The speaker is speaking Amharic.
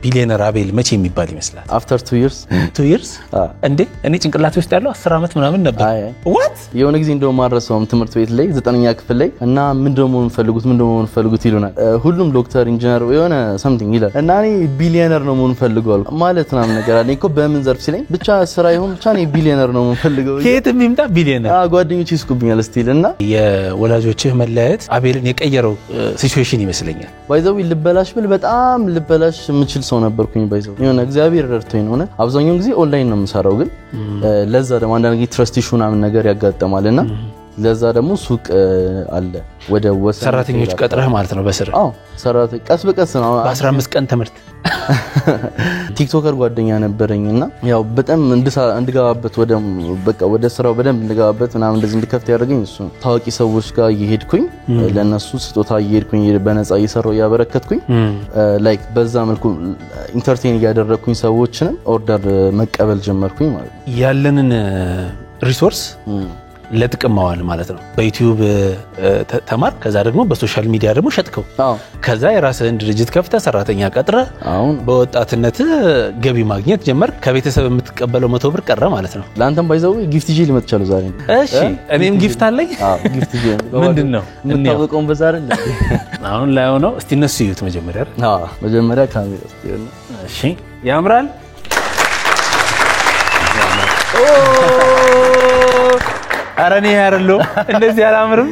ቢሊየነር አቤል መቼ የሚባል ይመስላል after 2 years 2 years እንዴ እኔ ጭንቅላቴ ውስጥ ያለው 10 አመት ምናምን ነበር what የሆነ ጊዜ እንደው ማረሰውም ትምህርት ቤት ላይ 9ኛ ክፍል ላይ እና ምንድነው መሆን ፈልጉት ይሉናል ሁሉም ዶክተር ኢንጂነር የሆነ something ይላል እና እኔ ቢሊየነር ነው መሆን ፈልገው ማለት ምናምን ነገር አለኝ እኮ በምን ዘርፍ ሲለኝ ብቻ ስራ ይሁን ብቻ እኔ ቢሊየነር ነው መሆን ፈልገው ከየትም ይምጣ ቢሊየነር ጓደኞቼ ይስቁብኛል ስቲል እና የወላጆችህ መለያየት አቤልን የቀየረው ሲቹዌሽን ይመስለኛል ባይዘው ልበላሽ ብል በጣም ልበላሽ ምችል ሰው ነበርኩኝ ባይዘው የሆነ እግዚአብሔር ረድቶኝ ነው አብዛኛው ጊዜ ኦንላይን ነው የምሰራው ግን ለዛ ደግሞ አንዳንድ ጊዜ ትረስት ኢሹ ምናምን ነገር ያጋጠማልና ለዛ ደግሞ ሱቅ አለ ወደ ወሰን ሰራተኞች ቀጥረህ ማለት ነው በስራ ሰራተኞች ቀስ በቀስ ነው በ15 ቀን ትምህርት ቲክቶከር ጓደኛ ነበረኝና ያው በጣም እንድጋባበት ወደ ስራው በደንብ እንድጋባበት እና እንደዚህ እንድከፍት ያደረገኝ እሱ ታዋቂ ሰዎች ጋር እየሄድኩኝ ለነሱ ስጦታ እየሄድኩኝ በነፃ እየሰራው ያበረከትኩኝ ላይክ በዛ መልኩ ኢንተርቴይን ያደረኩኝ ሰዎችን ኦርደር መቀበል ጀመርኩኝ ማለት ነው ያለንን ሪሶርስ ለጥቅም ማዋል ማለት ነው በዩቲዩብ ተማር ከዛ ደግሞ በሶሻል ሚዲያ ደግሞ ሸጥከው ከዛ የራስህን ድርጅት ከፍተህ ሰራተኛ ቀጥረህ በወጣትነት ገቢ ማግኘት ጀመር ከቤተሰብ የምትቀበለው 100 ብር ቀረ ማለት ነው ላንተም ባይዘው ጊፍት ይዤ ልመጥቻለሁ ዛሬ እሺ እኔም ጊፍት አለኝ ጊፍት ይዤ ምንድነው እንታወቀውን በዛ አይደል አሁን ላይ ሆኖ እስቲ እነሱ ይዩት መጀመሪያ ካሜራ እስቲ እሺ ያምራል አረኔ ያረለው እንደዚህ አላምርም